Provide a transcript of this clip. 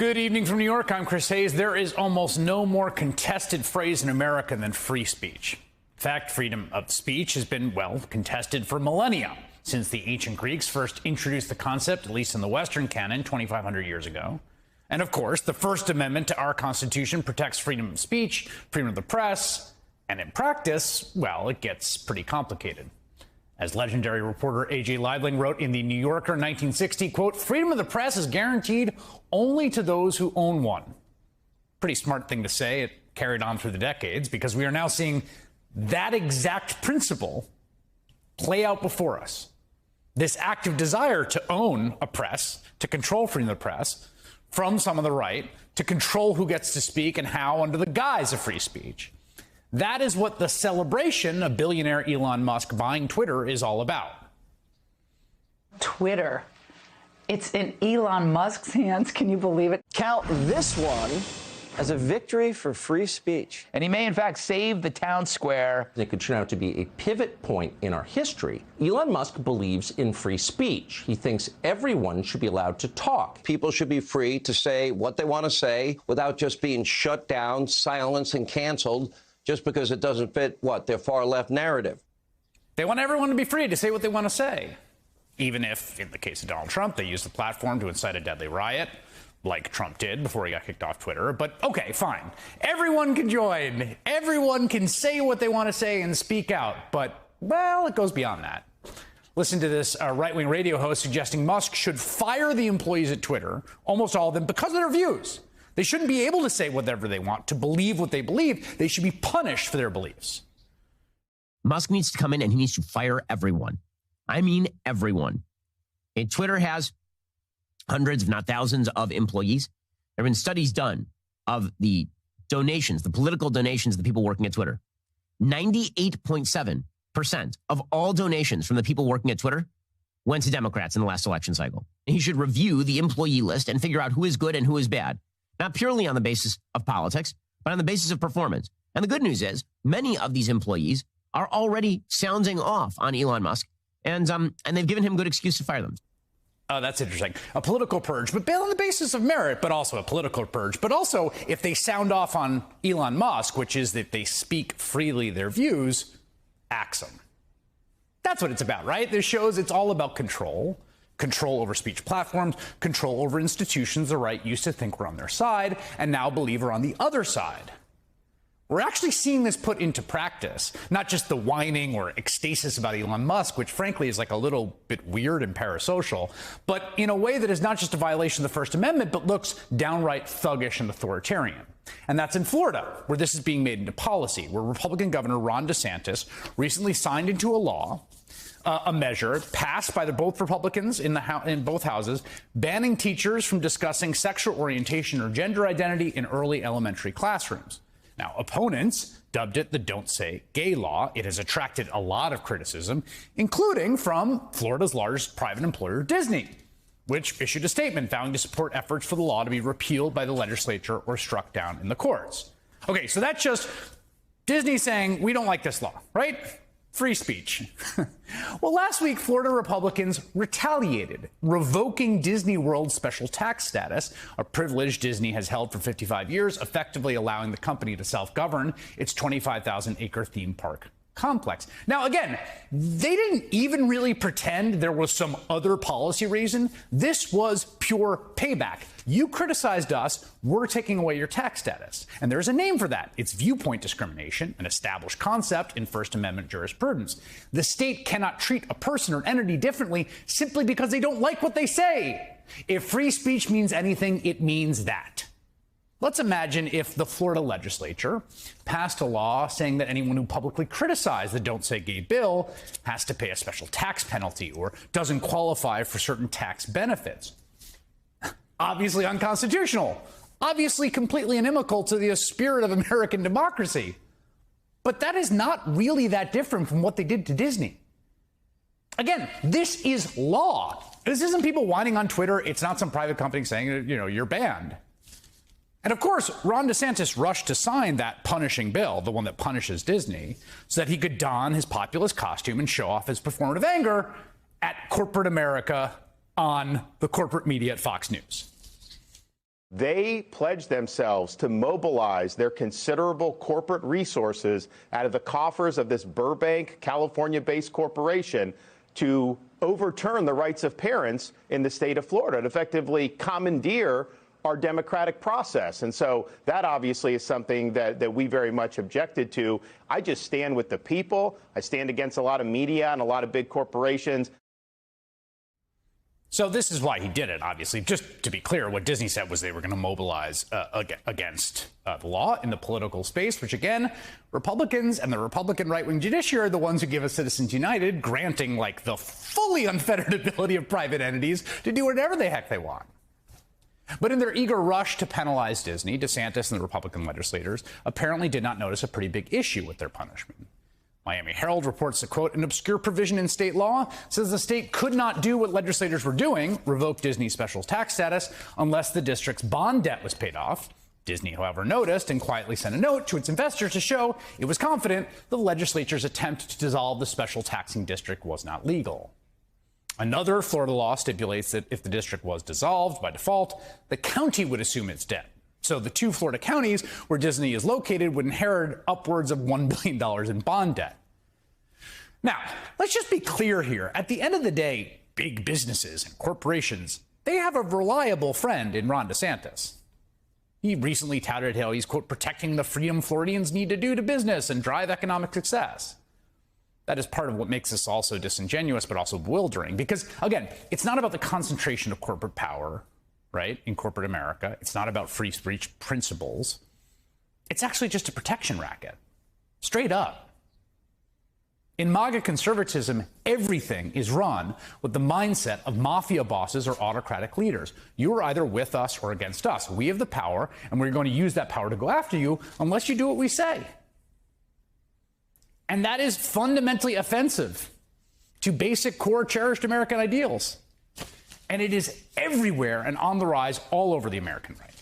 Good evening from New York. I'm Chris Hayes. There is almost no more contested phrase in America than free speech. In fact, freedom of speech has been, well, contested for millennia, since the ancient Greeks first introduced the concept, at least in the Western canon, 2,500 years ago. And of course, the First Amendment to our Constitution protects freedom of speech, freedom of the press, and in practice, well, it gets pretty complicated. As legendary reporter A.J. Liebling wrote in the New Yorker in 1960, quote, "Freedom of the press is guaranteed only to those who own one." Pretty smart thing to say. It carried on through the decades because we are now seeing that exact principle play out before us. This active desire to own a press, to control freedom of the press from some of the right, to control who gets to speak and how under the guise of free speech. That is what the celebration of billionaire Elon Musk buying Twitter is all about. Twitter. It's in Elon Musk's hands. Can you believe it? Count this one as a victory for free speech. And he may, in fact, save the town square. It could turn out to be a pivot point in our history. Elon Musk believes in free speech. He thinks everyone should be allowed to talk. People should be free to say what they want to say without just being shut down, silenced, and canceled just because it doesn't fit, their far-left narrative. They want everyone to be free to say what they want to say, even if, in the case of Donald Trump, they used the platform to incite a deadly riot, like Trump did before he got kicked off Twitter. But okay, fine. Everyone can join. Everyone can say what they want to say and speak out. But, well, it goes beyond that. Listen to this right-wing radio host suggesting Musk should fire the employees at Twitter, almost all of them, because of their views. They shouldn't be able to say whatever they want, to believe what they believe. They should be punished for their beliefs. Musk needs to come in and he needs to fire everyone. I mean, everyone. And Twitter has hundreds, if not thousands, of employees. There have been studies done of the donations, the political donations of the people working at Twitter. 98.7% of all donations from the people working at Twitter went to Democrats in the last election cycle. And he should review the employee list and figure out who is good and who is bad. Not purely on the basis of politics, but on the basis of performance. And the good news is many of these employees are already sounding off on Elon Musk, and they've given him good excuse to fire them. Oh, that's interesting. A political purge, but on the basis of merit, but also a political purge. But also, if they sound off on Elon Musk, which is that they speak freely their views, axe them. That's what it's about, right? This shows it's all about control. Control over speech platforms, control over institutions the right used to think were on their side and now believe are on the other side. We're actually seeing this put into practice, not just the whining or ecstasis about Elon Musk, which frankly is like a little bit weird and parasocial, but in a way that is not just a violation of the First Amendment, but looks downright thuggish and authoritarian. And that's in Florida, where this is being made into policy, where Republican Governor Ron DeSantis recently signed into a law a measure passed by both Republicans in both houses, banning teachers from discussing sexual orientation or gender identity in early elementary classrooms. Now, opponents dubbed it the Don't Say Gay law. It has attracted a lot of criticism, including from Florida's largest private employer, Disney, which issued a statement vowing to support efforts for the law to be repealed by the legislature or struck down in the courts. Okay, so that's just Disney saying, we don't like this law, right? Free speech. Well, last week, Florida Republicans retaliated, revoking Disney World's special tax status, a privilege Disney has held for 55 years, effectively allowing the company to self-govern its 25,000-acre theme park complex. Now, again, they didn't even really pretend there was some other policy reason. This was pure payback. You criticized us, we're taking away your tax status. And there's a name for that. It's viewpoint discrimination, an established concept in First Amendment jurisprudence. The state cannot treat a person or entity differently simply because they don't like what they say. If free speech means anything, it means that. Let's imagine if the Florida legislature passed a law saying that anyone who publicly criticized the Don't Say Gay bill has to pay a special tax penalty or doesn't qualify for certain tax benefits. Obviously unconstitutional, obviously completely inimical to the spirit of American democracy. But that is not really that different from what they did to Disney. Again, this is law. This isn't people whining on Twitter. It's not some private company saying, you're banned. And of course, Ron DeSantis rushed to sign that punishing bill, the one that punishes Disney, so that he could don his populist costume and show off his performative anger at corporate America on the corporate media at Fox News. They pledged themselves to mobilize their considerable corporate resources out of the coffers of this Burbank, California-based corporation to overturn the rights of parents in the state of Florida and effectively commandeer our democratic process. And so that obviously is something that we very much objected to. I just stand with the people. I stand against a lot of media and a lot of big corporations. So this is why he did it, obviously. Just to be clear, what Disney said was they were going to mobilize against the law in the political space, which, again, Republicans and the Republican right-wing judiciary are the ones who give us Citizens United, granting, like, the fully unfettered ability of private entities to do whatever the heck they want. But in their eager rush to penalize Disney, DeSantis and the Republican legislators apparently did not notice a pretty big issue with their punishment. Miami Herald reports that, quote, an obscure provision in state law says the state could not do what legislators were doing, revoke Disney's special tax status, unless the district's bond debt was paid off. Disney, however, noticed and quietly sent a note to its investors to show it was confident the legislature's attempt to dissolve the special taxing district was not legal. Another Florida law stipulates that if the district was dissolved by default, the county would assume its debt. So the two Florida counties where Disney is located would inherit upwards of $1 billion in bond debt. Now, let's just be clear here. At the end of the day, big businesses and corporations, they have a reliable friend in Ron DeSantis. He recently touted how he's, quote, protecting the freedom Floridians need to do to business and drive economic success. That is part of what makes this also disingenuous, but also bewildering. Because, again, it's not about the concentration of corporate power, right, in corporate America. It's not about free speech principles. It's actually just a protection racket. Straight up. In MAGA conservatism, everything is run with the mindset of mafia bosses or autocratic leaders. You are either with us or against us. We have the power, and we're going to use that power to go after you unless you do what we say. And that is fundamentally offensive to basic, core, cherished American ideals. And it is everywhere and on the rise all over the American right.